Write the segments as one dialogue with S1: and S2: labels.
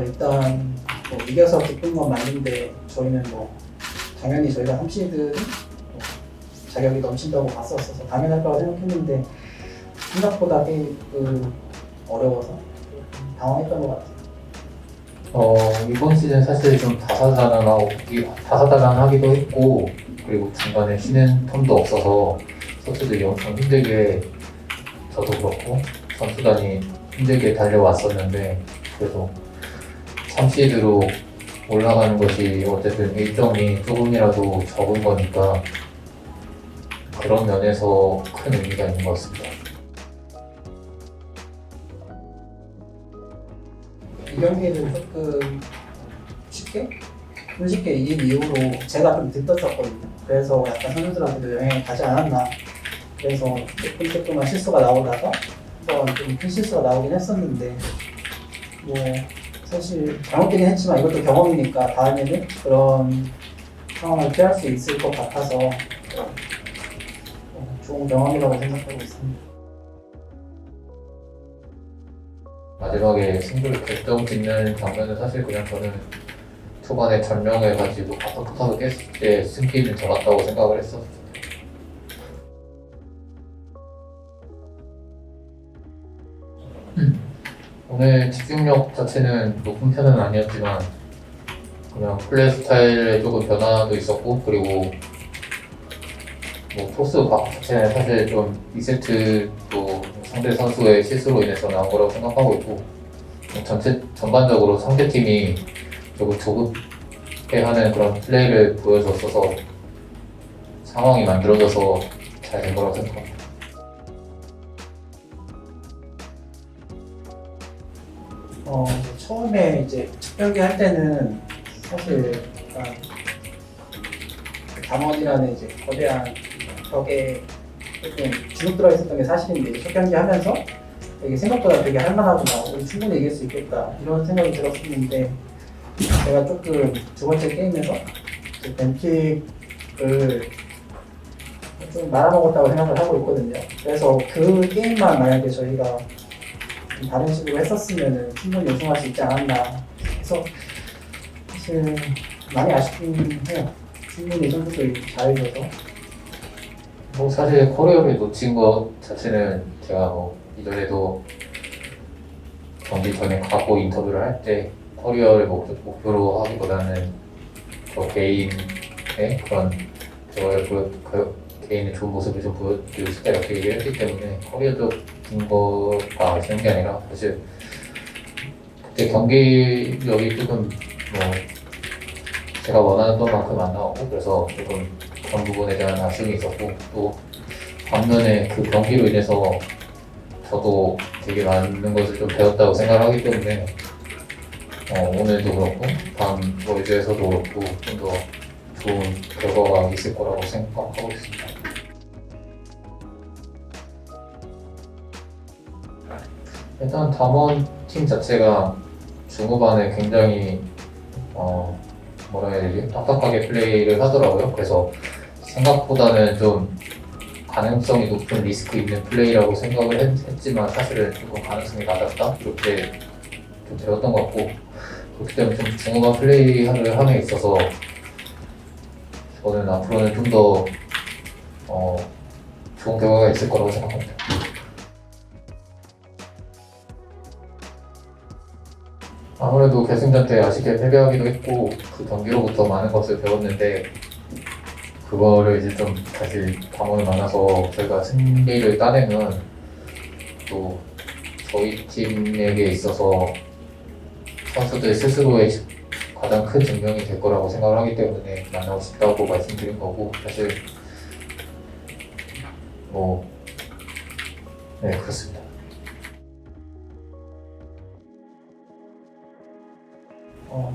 S1: 일단 뭐 이겨서 기쁜 건 맞는데 저희는 뭐 당연히 저희가 3시드는 자격이 넘친다고 봤었어서 당연할 거라고 생각했는데 생각보다 게임 어려워서 당황했던 것 같아요.
S2: 이번 시즌 사실 좀 다사다난하기도 했고, 그리고 중간에 쉬는 텀도 없어서 선수들이 엄청 힘들게, 저도 그렇고 선수단이 힘들게 달려왔었는데, 그래도 3시드로 올라가는 것이 어쨌든 일정이 조금이라도 적은 거니까 그런 면에서 큰 의미가 있는 것 같습니다.
S1: 이 경기는 조금 손쉽게 이긴 이후로 제가 좀 들떴었거든요. 그래서 약간 선수들한테도 영향이 가지 않았나. 그래서 조금만 실수가 나오다가 한번 좀 큰 실수가 나오긴 했었는데 뭐 사실 잘못되긴 했지만 이것도 경험이니까 다음에는 그런 상황을 피할 수 있을 것 같아서 좋은 경험이라고 생각하고 있습니다.
S2: 마지막에 승부를 결정짓는 장면은 사실 그냥 저는 초반에 전명해가지고 바삭바삭 깼을 때 승기는 잡았다고 생각을 했었어요. 오늘 집중력 자체는 높은 편은 아니었지만 그냥 플레이 스타일에 조금 변화도 있었고, 그리고 뭐 토스 박 자체는 사실 좀 2세트도 상대 선수의 실수로 인해서 나온 거라고 생각하고 있고, 전반적으로 상대팀이 조금 조급해하는 그런 플레이를 보여줬어서 상황이 만들어져서 잘 된 거라고 생각합니다.
S1: 처음에 이제 첫 경기 할 때는 사실 약간 담원이라는 이제 거대한 벽에 조금 주눅 들어 있었던 게 사실인데 첫 경기 하면서 되게 생각보다 되게 할만하구나, 우리 충분히 이길 수 있겠다 이런 생각이 들었었는데 제가 조금 두 번째 게임에서 벤픽을 좀 말아먹었다고 생각을 하고 있거든요. 그래서 그 게임만 만약에 저희가 좀 다른 식으로 했었으면 충분히 우승할 수 있지 않았나 해서 사실 많이 아쉽긴 해요. 충분히 선수들이 잘해줘서.
S2: 뭐 사실 커리어를 놓친 것 자체는 제가 뭐 이전에도 경기 전에 각오 인터뷰를 할 때 커리어를 목표로 하기보다는 저 개인의 그런 개인의 좋은 모습을 좀 보여주고 싶다 이렇게 얘기를 했기 때문에 커리어적인 거가 아쉬운 게 아니라 사실 그때 경기력이 조금 뭐 제가 원하는 것만큼 안 나오고 그래서 조금 그런 부분에 대한 아쉬움이 있었고, 또 반면에 그 경기로 인해서 저도 되게 많은 것을 좀 배웠다고 생각하기 때문에 오늘도 그렇고 다음 월드에서도 그렇고 좀 더 좋은 결과가 있을 거라고 생각하고 있습니다. 일단 담원 팀 자체가 중후반에 굉장히 뭐라 해야 되지? 딱딱하게 플레이를 하더라고요. 그래서 생각보다는 좀 가능성이 높은 리스크 있는 플레이라고 생각을 했지만 사실은 조금 가능성이 낮았다? 이렇게 좀 배웠던 것 같고, 그렇기 때문에 좀 중후반 플레이를 함에 있어서 저는 앞으로는 좀 더 좋은 결과가 있을 거라고 생각합니다. 아무래도 결승전 때 아쉽게 패배하기도 했고 그 경기로부터 많은 것을 배웠는데, 그거를 이제 좀 다시 담원을 만나서 저희가 승리를 따내면 또 저희 팀에게 있어서 선수들 스스로의 가장 큰 증명이 될 거라고 생각을 하기 때문에 만나고 싶다고 말씀드린 거고, 사실 네, 그렇습니다.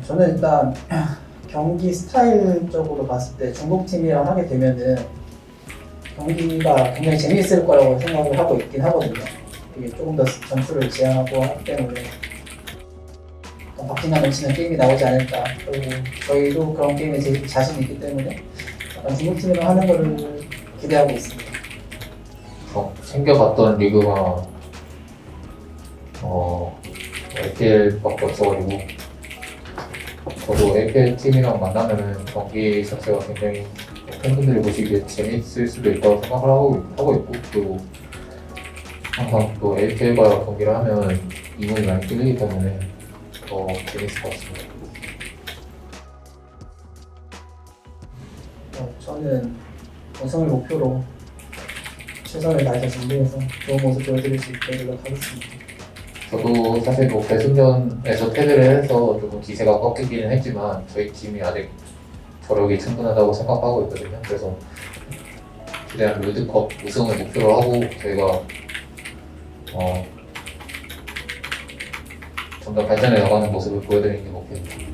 S1: 저는 일단 경기 스타일적으로 봤을 때 중국 팀이랑 하게 되면은 경기가 굉장히 재미있을 거라고 생각을 하고 있긴 하거든요. 이게 조금 더 점수를 지향하고 하기 때문에 박진감 넘치는 게임이 나오지 않을까. 그리고 저희도 그런 게임에 제 자신이 있기 때문에 약간 중국 팀이랑 하는 거를 기대하고 있습니다.
S2: 챙겨봤던 리그가 LPL밖에 없어가지고 저도 LPL 팀이랑 만나면은 경기 자체가 굉장히 팬분들이 보시기에 재밌을 수도 있다고 생각을 하고 있고, 또 항상 또 LPL과 경기를 하면 이문이 많이 끌리기 때문에 더 재밌을 것 같습니다.
S1: 저는 우승을 목표로 최선을 다해서 준비해서 좋은 모습 보여드릴 수 있게 노력하겠습니다.
S2: 저도 사실 뭐 결승전에서 패배를 해서 조금 기세가 꺾이기는 했지만 저희 팀이 아직 저력이 충분하다고 생각하고 있거든요. 그래서 최대한 롤드컵 우승을 목표로 하고 저희가 점점 발전해 나가는 모습을 보여드리는 게 목표입니다.